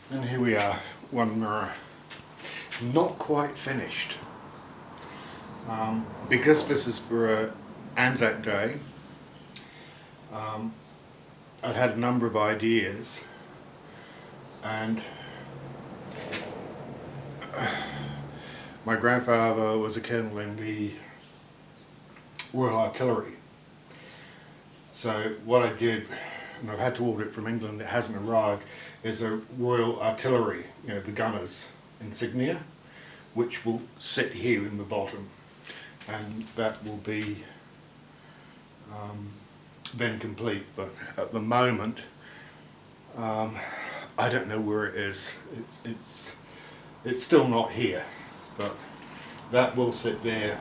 And here we are, one mirror, not quite finished. Because this is for Anzac Day, I've had a number of ideas, and my grandfather was a colonel in the Royal Artillery. So what I did, and I've had to order it from England, it hasn't arrived, is a Royal Artillery, the gunners insignia, which will sit here in the bottom, and that will be then complete. But at the moment, I don't know where it is. It's still not here, but that will sit there,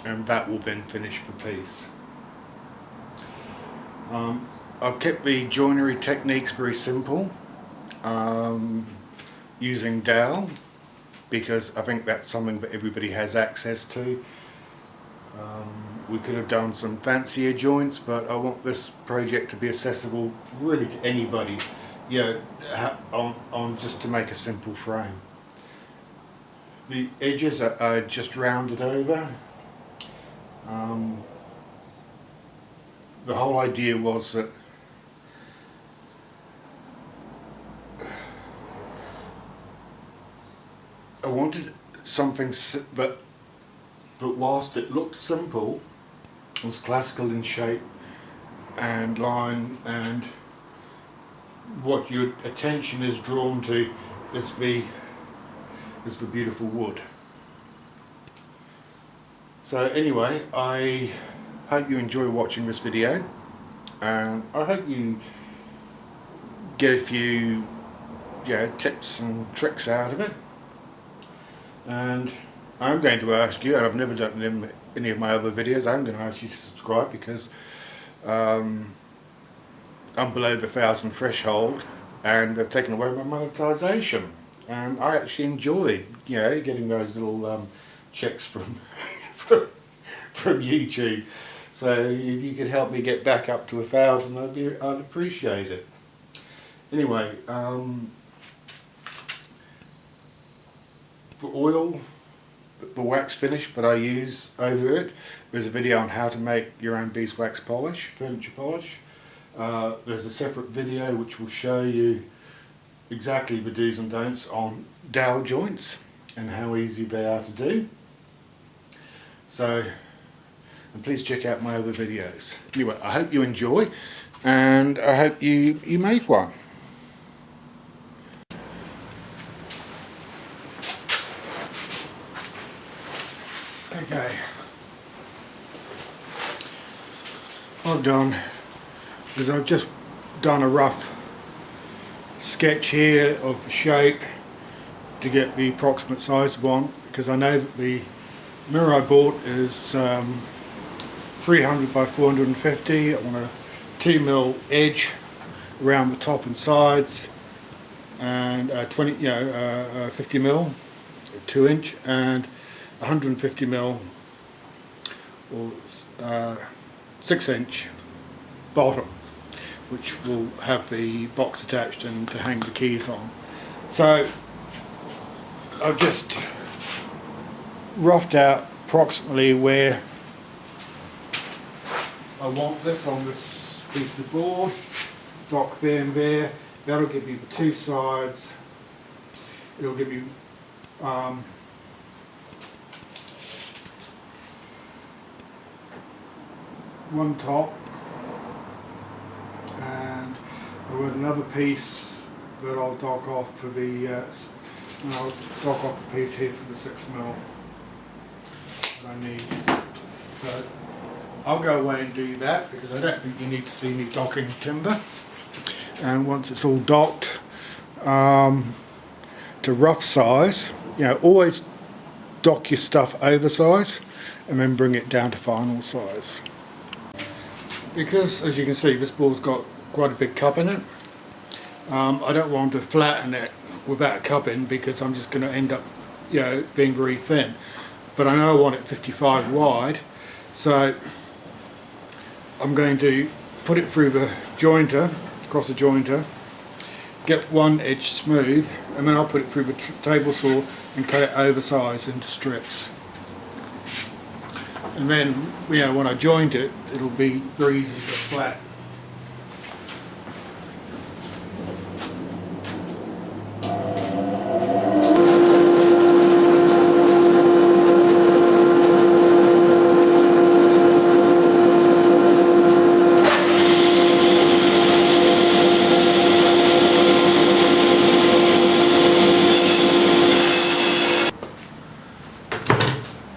and that will then finish the piece. I've kept the joinery techniques very simple, using dowel, because I think that's something that everybody has access to. We could have done some fancier joints, but I want this project to be accessible really to anybody, on just to make a simple frame. The edges are just rounded over. The whole idea was that I wanted something that whilst it looked simple, was classical in shape and line, and what your attention is drawn to is the beautiful wood. So anyway, I hope you enjoy watching this video, and I hope you get a few tips and tricks out of it. And I'm going to ask you, and I've never done it in any of my other videos, I'm going to ask you to subscribe, because I'm below the 1,000 threshold and they've taken away my monetization, and I actually enjoyed getting those little checks from YouTube. So if you could help me get back up to 1,000, I'd appreciate it. Anyway, the oil, the wax finish that I use over it, there's a video on how to make your own beeswax polish, furniture polish. There's a separate video which will show you exactly the do's and don'ts on dowel joints and how easy they are to do. So, and please check out my other videos. Anyway, I hope you enjoy, and I hope you make one. Okay, what I've done is I've just done a rough sketch here of the shape to get the approximate size of one, because I know that the mirror I bought is 300 by 450. I want a 2mm edge around the top and sides, and 50mm, 2-inch, and 150mm or 6-inch bottom, which will have the box attached and to hang the keys on. So I've just roughed out approximately where I want this on this piece of board, dock there and there. That'll give you the two sides. It'll give you one top, and I've got another piece that I'll dock off for the I'll dock off the piece here for the 6mm that I need. So I'll go away and do that, because I don't think you need to see me docking timber. And once it's all docked to rough size, always dock your stuff oversize and then bring it down to final size. Because, as you can see, this board's got quite a big cup in it. I don't want to flatten it without a cup in, because I'm just going to end up being very thin. But I know I want it 55 wide, so I'm going to put it through the jointer, across the jointer, get one edge smooth, and then I'll put it through the table saw and cut it oversized into strips. And then, when I joint it, it'll be very easy to get flat.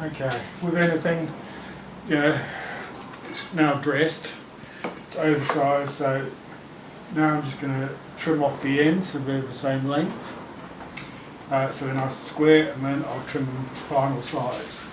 Okay, with anything, it's now dressed, it's oversized, so now I'm just going to trim off the ends so they're the same length, so they're nice and square, and then I'll trim them to final size.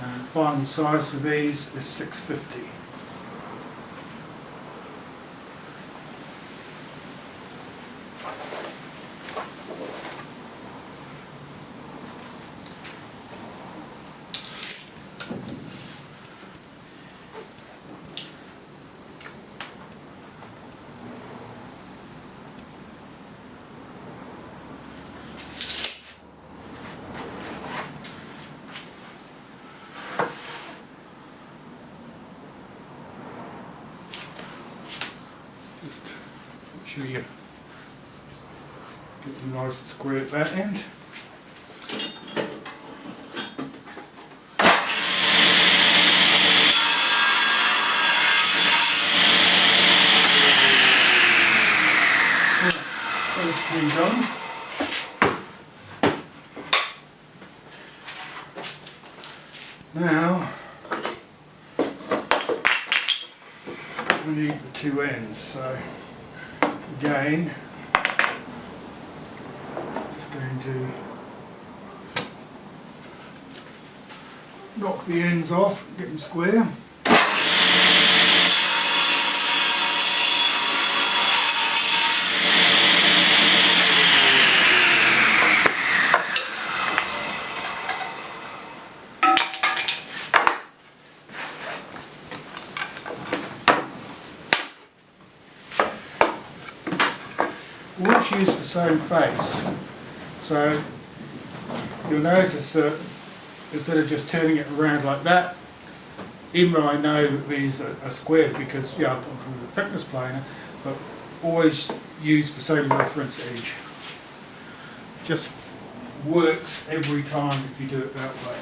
And final size for these is 650. Just make sure you get them nice and square at that end. That's clean done. Now we need the two ends, so again just going to knock the ends off, get them square. Always use the same face, so you'll notice that instead of just turning it around like that, even though I know that these are square because I put them from the thickness planer, but always use the same reference edge. It just works every time if you do it that way.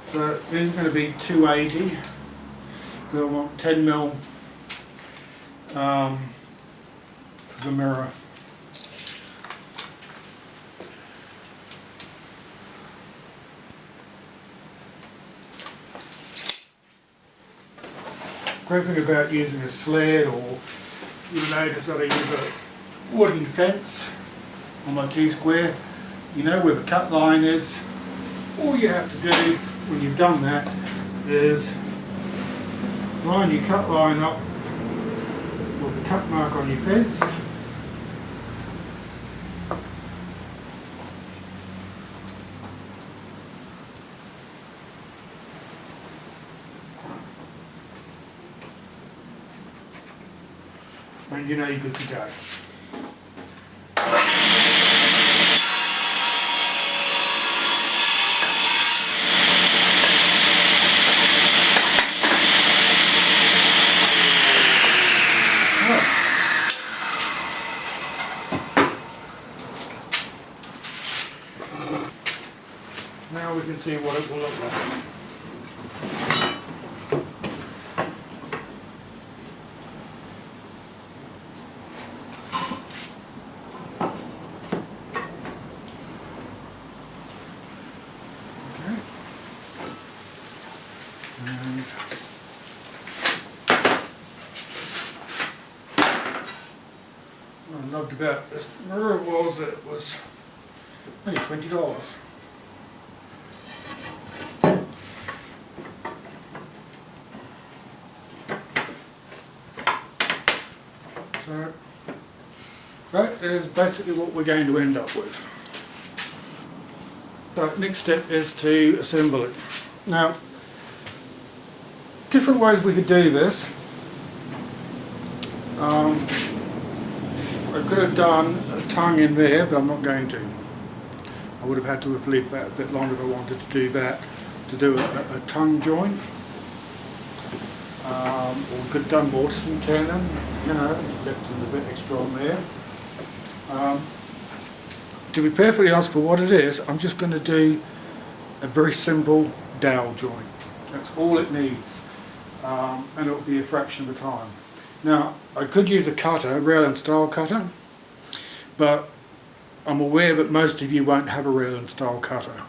So these are going to be 280. We'll want 10mm for the mirror. Great thing about using a sled, or you'll notice that I use a wooden fence on my T-square. You know where the cut line is. All you have to do when you've done that is line your cut line up with the cut mark on your fence. And you know you're good to go. Now we can see what it will look like. And what I loved about this mirror was that it was only $20. So that is basically what we're going to end up with. So next step is to assemble it. Now, different ways we could do this. I could have done a tongue in there, but I'm not going to. I would have had to have left that a bit longer if I wanted to do that, to do a tongue joint. Or we could have done mortise and tenon, you know, left a bit extra on there. To be perfectly honest, for what it is, I'm just going to do a very simple dowel joint. That's all it needs, and it'll be a fraction of the time. Now, I could use a cutter, a rail and style cutter, but I'm aware that most of you won't have a rail and style cutter.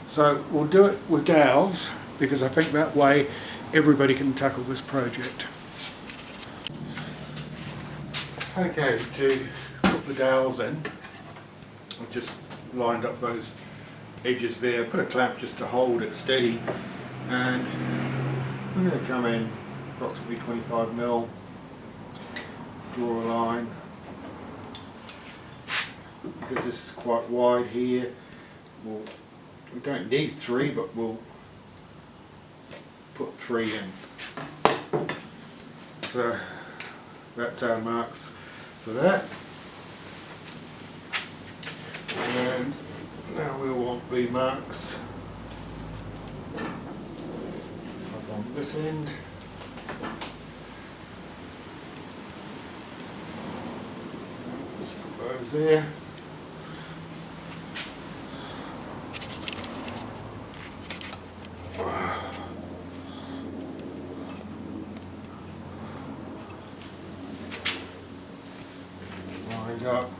So we'll do it with dowels, because I think that way everybody can tackle this project. Okay, to put the dowels in, I've just lined up those edges there, put a clamp just to hold it steady, and I'm going to come in approximately 25mm, draw a line, because this is quite wide here. We don't need 3, but we'll put 3 in. So that's our marks for that. And now we'll want the marks up on this end. Just put those there. Lined up.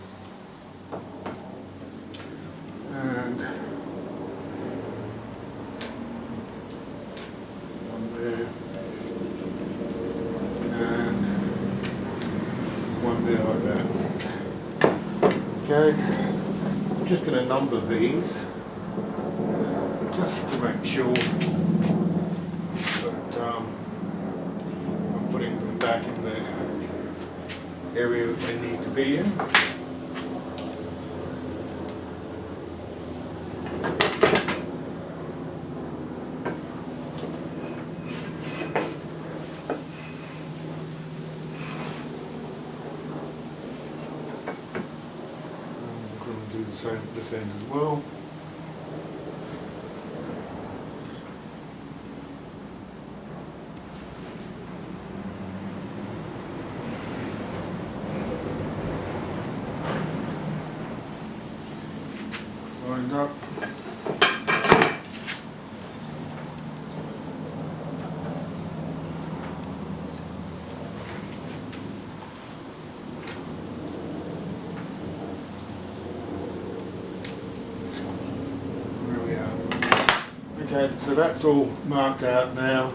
And one there, and one there like that. Okay, I'm just going to number these, just to make sure that I'm putting them back in the area that they need to be in. Do the same at this end as well. Lined up. Okay, so that's all marked out now.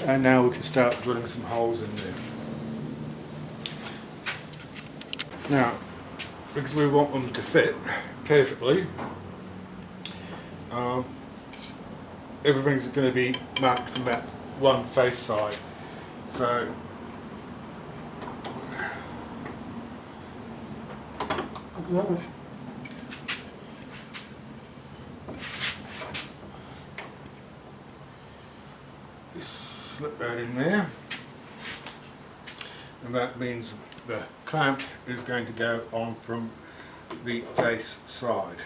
And now we can start drilling some holes in there. Now, because we want them to fit perfectly, everything's going to be marked from that one face side. So slip that in there, and that means the clamp is going to go on from the face side.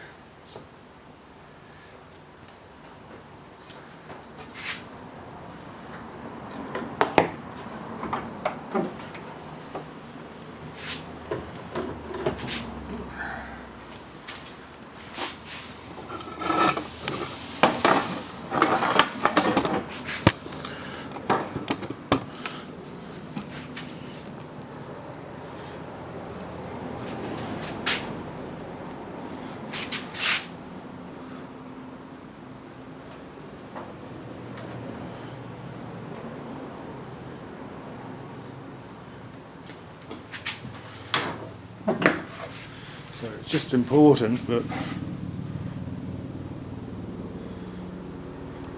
it's just important that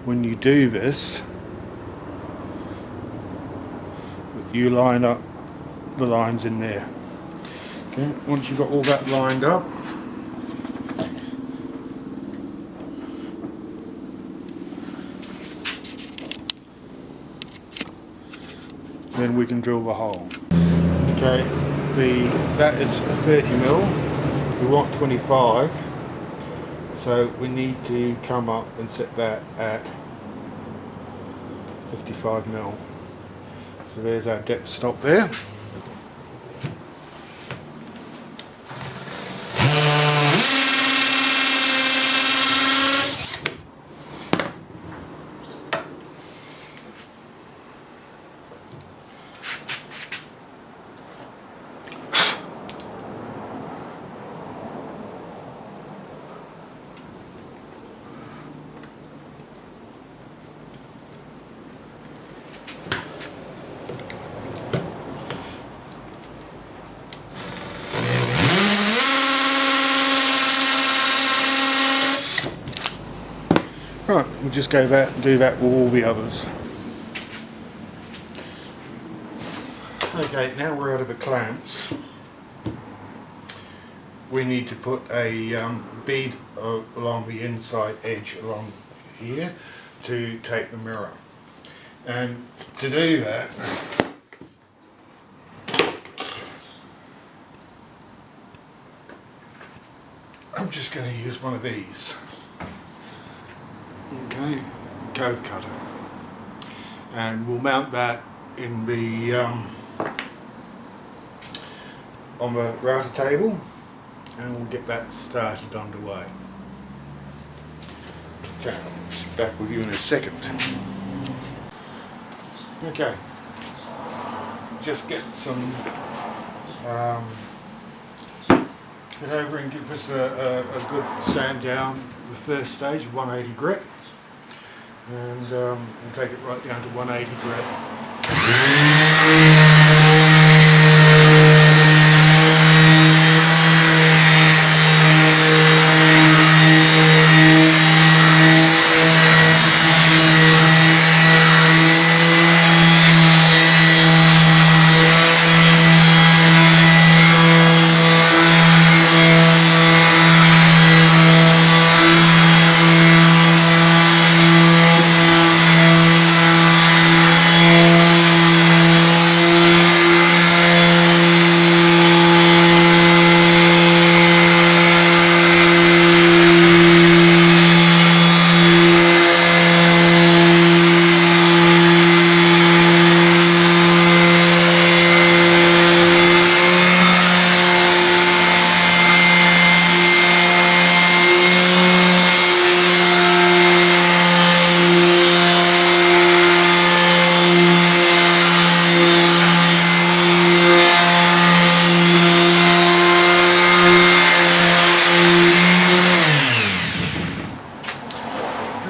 when you do this, you line up the lines in there. Okay, once you've got all that lined up, then we can drill the hole. Okay, that is a 30mm. We want 25, so we need to come up and set that at 55mm. So there's our depth stop there. Right, we'll just go back and do that with all the others. Okay, now we're out of the clamps. We need to put a bead along the inside edge along here to take the mirror. And to do that, I'm just going to use one of these. Okay, cove cutter, and we'll mount that in the on the router table, and we'll get that started underway. Okay, I'll be back with you in a second. Okay, just get some get over and give us a good sand down the first stage, 180 grit. And we'll take it right down to 180 grit.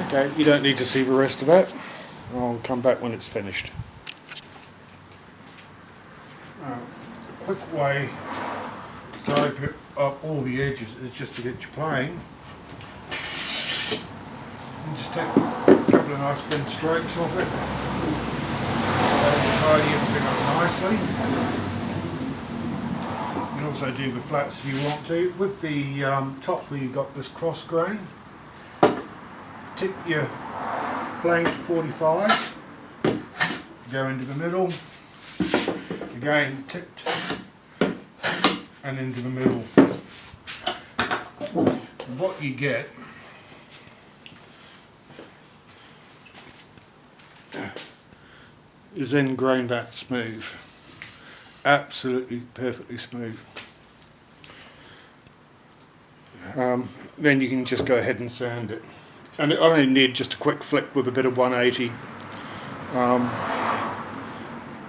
Okay, you don't need to see the rest of that. I'll come back when it's finished. A quick way to open up all the edges is just to get your plane. And just take a couple of nice thin strokes off it. Tidy everything up nicely. You can also do the flats if you want to. With the tops where you've got this cross grain, tip your plane to 45, go into the middle, again tipped and into the middle. What you get is then grained that smooth, absolutely perfectly smooth. Then you can just go ahead and sand it. And I only need just a quick flick with a bit of 180.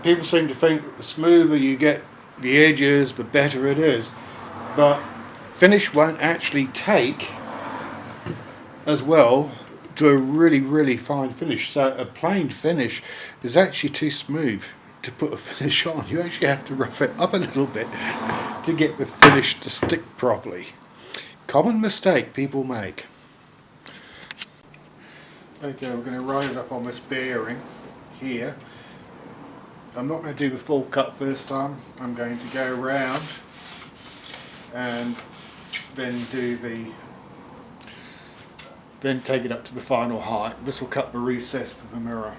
People seem to think that the smoother you get the edges, the better it is. But finish won't actually take as well to a really, really fine finish. So a plain finish is actually too smooth to put a finish on. You actually have to rough it up a little bit to get the finish to stick properly. Common mistake people make. Okay, we're going to ride it up on this bearing here. I'm not going to do the full cut first time. I'm going to go around and then take it up to the final height. This will cut the recess for the mirror.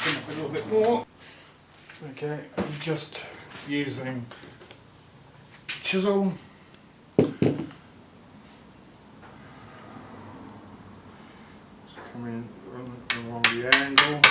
A little bit more. Okay, I'm just using chisel. Just come in along the angle.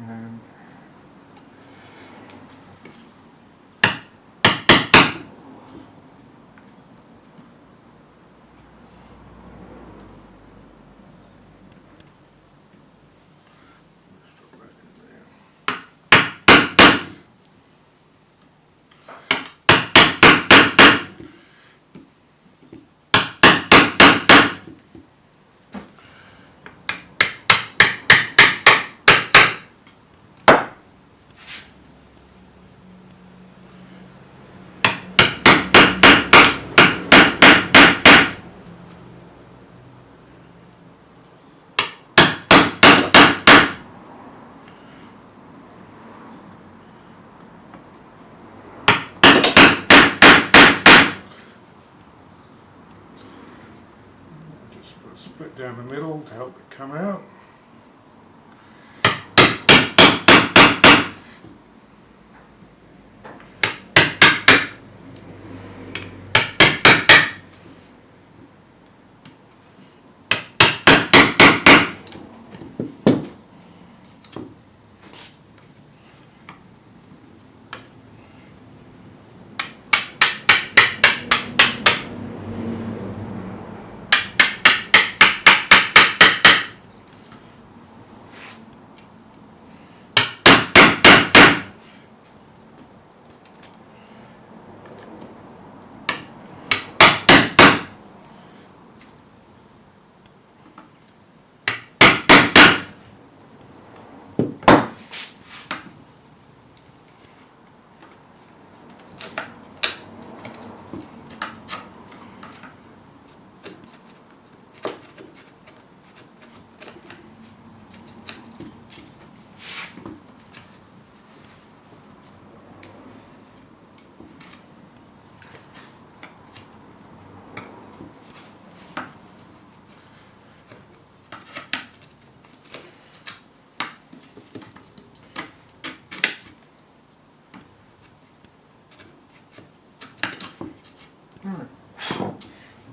And just put a split down the middle to help it come out.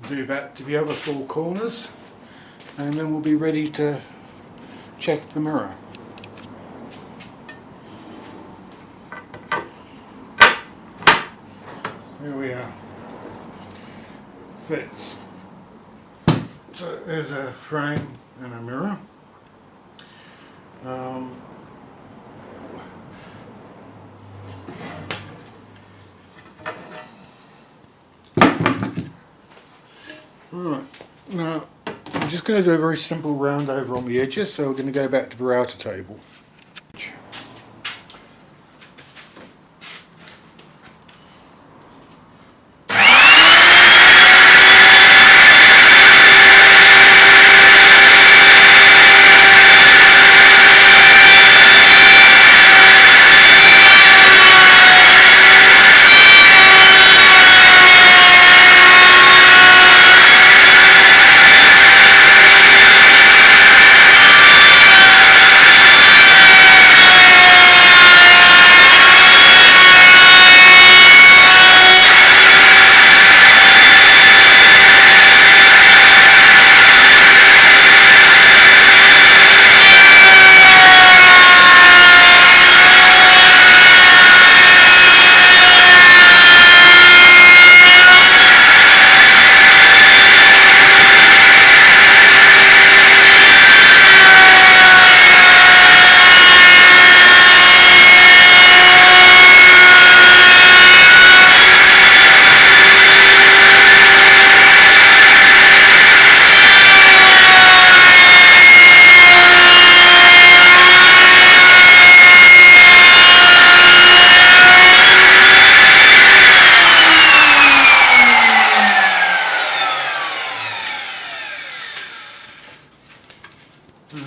Do that to the other four corners, and then we'll be ready to check the mirror. Here we are. Fits. So there's a frame and a mirror. Alright, now I'm just going to do a very simple round over on the edges, so we're going to go back to the router table.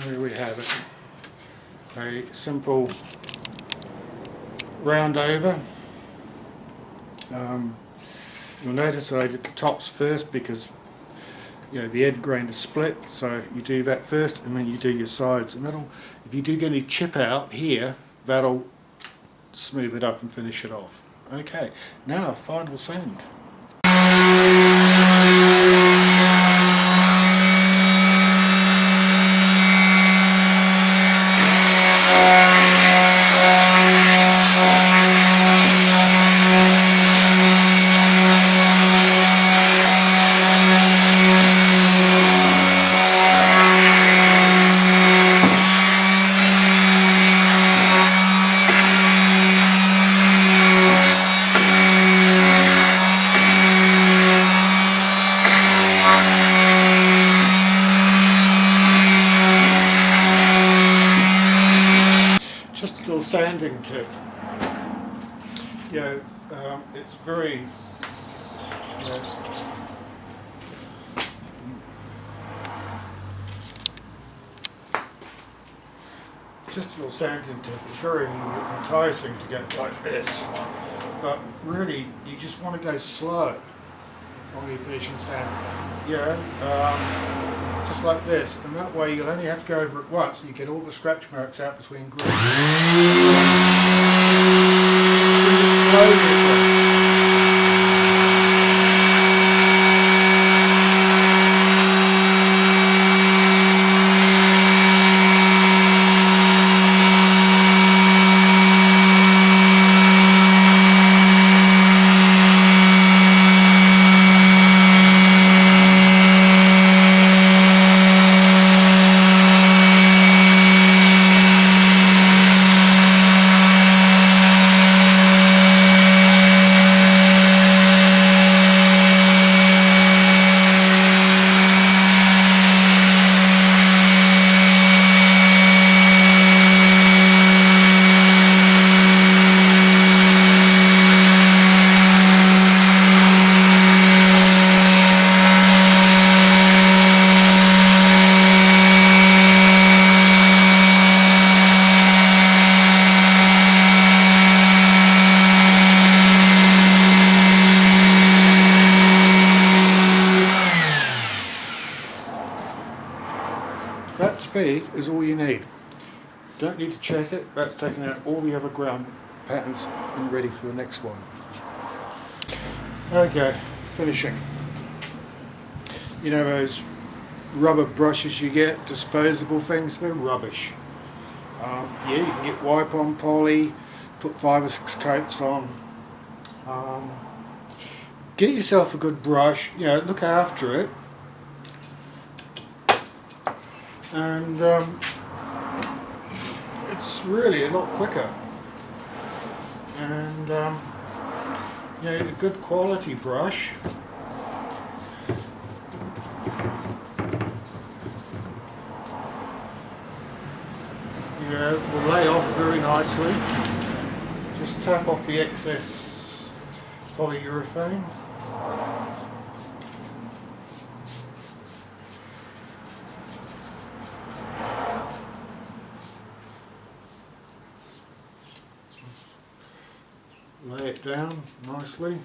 There we have it, a simple round over. You'll notice I did the tops first because the end grain is split, so you do that first and then you do your sides, and that'll, if you do get any chip out here, that'll smooth it up and finish it off. Okay, now final sand. Just a little sanding tip. It's very just a little sanding tip. It's very enticing to get like this, but really you just want to go slow on your finishing sand. Just like this, and that way you'll only have to go over it once and you get all the scratch marks out between grooves. That speed is all you need. Don't need to check it. That's taken out all the other ground patterns and ready for the next one. Okay, finishing. You know those rubber brushes you get, disposable things, they're rubbish. Yeah, you can get wipe-on poly, put 5 or 6 coats on. Get yourself a good brush, look after it. And it's really a lot quicker, and a good quality brush very nicely. Just tap off the excess polyurethane. Lay it down nicely.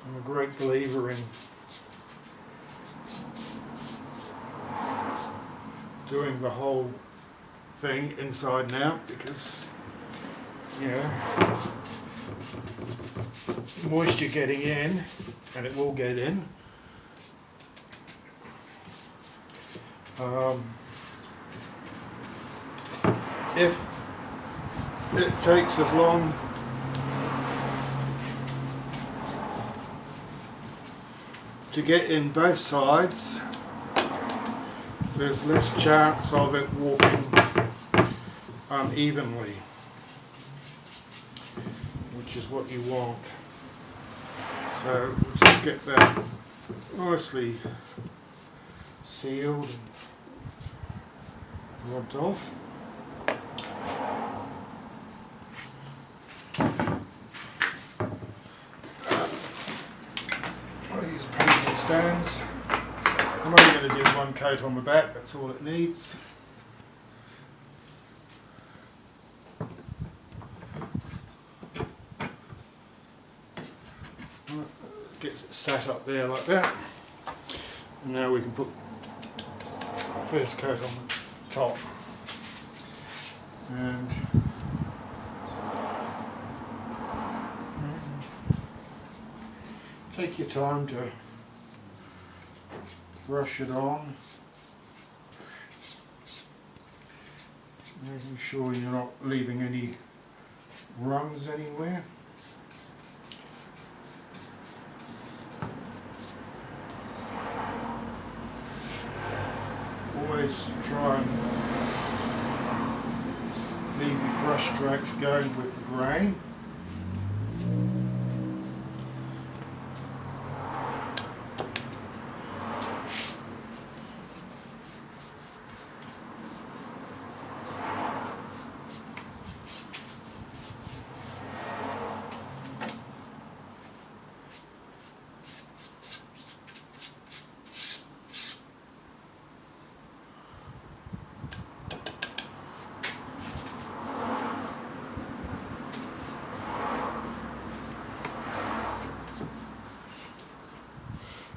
I'm a great believer in doing the whole thing inside and out, because, you know, moisture getting in, and it will get in. If it takes as long to get in both sides, there's less chance of it walking unevenly, which is what you want. So just get that nicely sealed and rubbed off. I'll use painting stones. I'm only going to do one coat on the back, that's all it needs. Gets it sat up there like that. And now we can put our first coat on the top. And take your time to brush it on, making sure you're not leaving any rungs anywhere. Always try and leave your brush strokes going with the grain.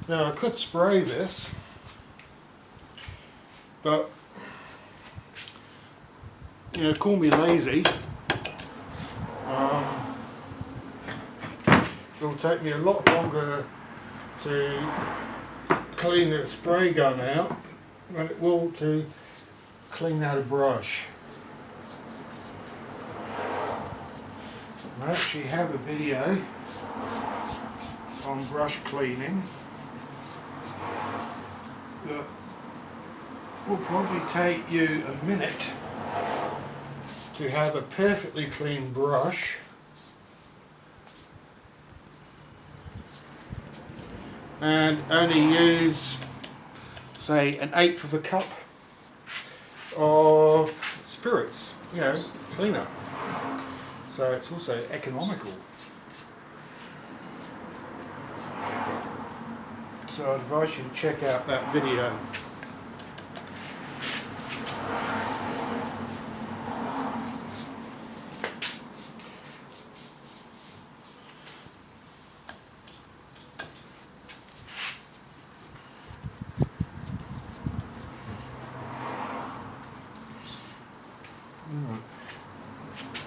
Now I could spray this, but, you know, call me lazy. It'll take me a lot longer to clean the spray gun out than it will to clean out a brush. I actually have a video on brush cleaning that will probably take you a minute to have a perfectly clean brush. And only use, say, 1/8 of a cup of spirits, you know, cleaner. So it's also economical. So I'd advise you to check out that video.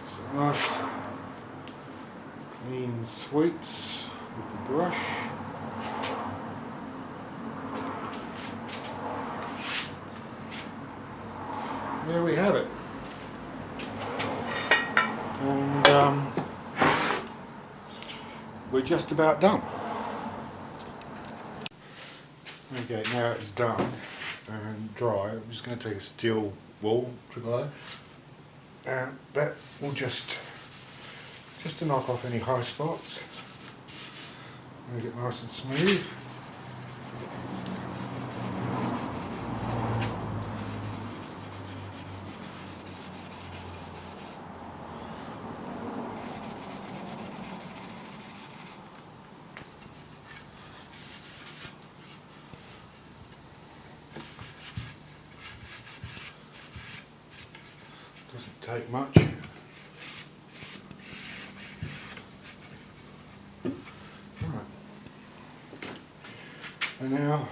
So nice clean sweeps with the brush. There we have it. And we're just about done. Okay, now it's done and dry. I'm just going to take a steel wool to glue, and that will just to knock off any high spots, make it nice and smooth. Doesn't take much. Right. And now,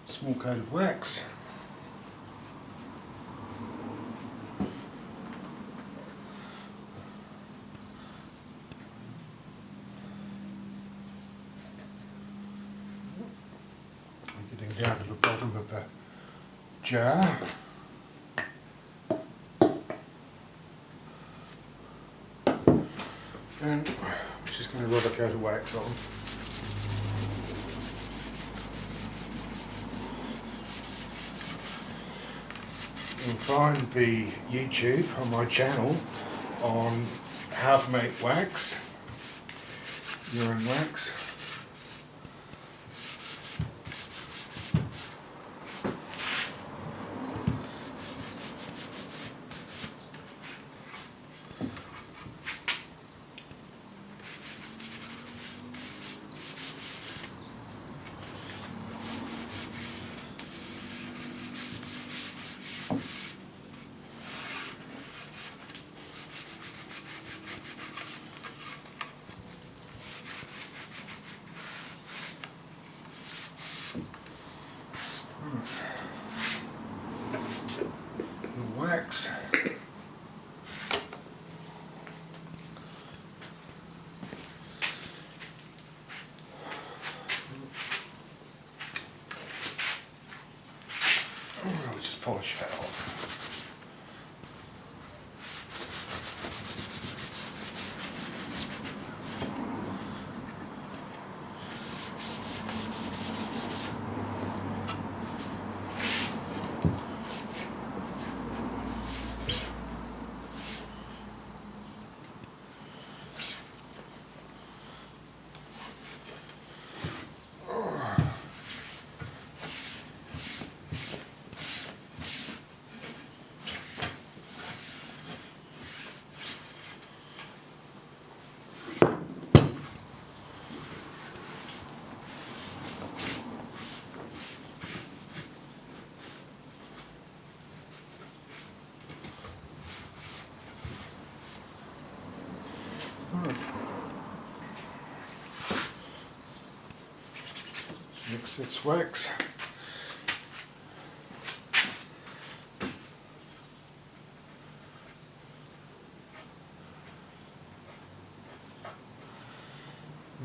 small coat of wax. Getting down to the bottom of the jar. And I'm just going to rub a coat of wax on. You can find the YouTube on my channel on how to make wax, urine wax. The wax. I'll just polish that off. Mix this wax.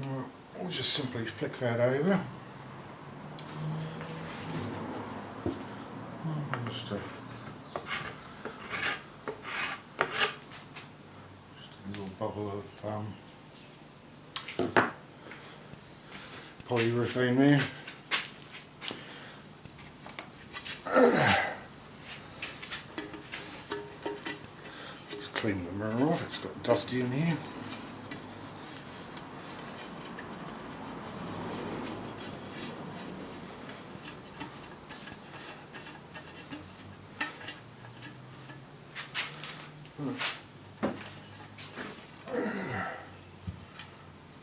Now, we'll just simply flick that over. Just a little bubble of polyurethane there. Just clean the mirror off, it's got dusty in here.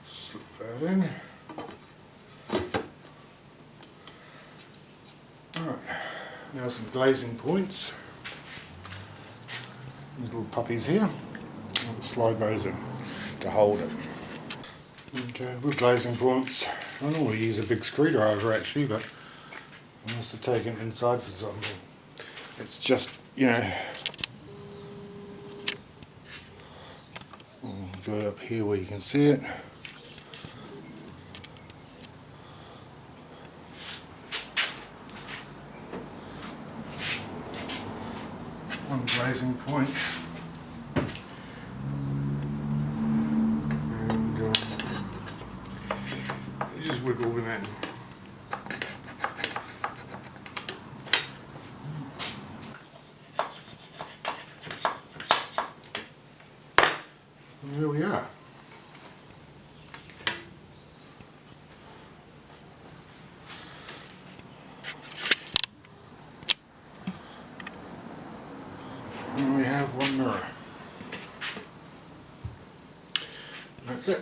Slip that in. Alright, now some glazing points. These little puppies here. I'll slide those in to hold it. Okay, with glazing points, I normally use a big screwdriver actually, but I must have taken it inside for something. It's just, you know, I'll go it up here where you can see it. One glazing point, and you just wiggle them in. And here we are. And we have one mirror. That's it.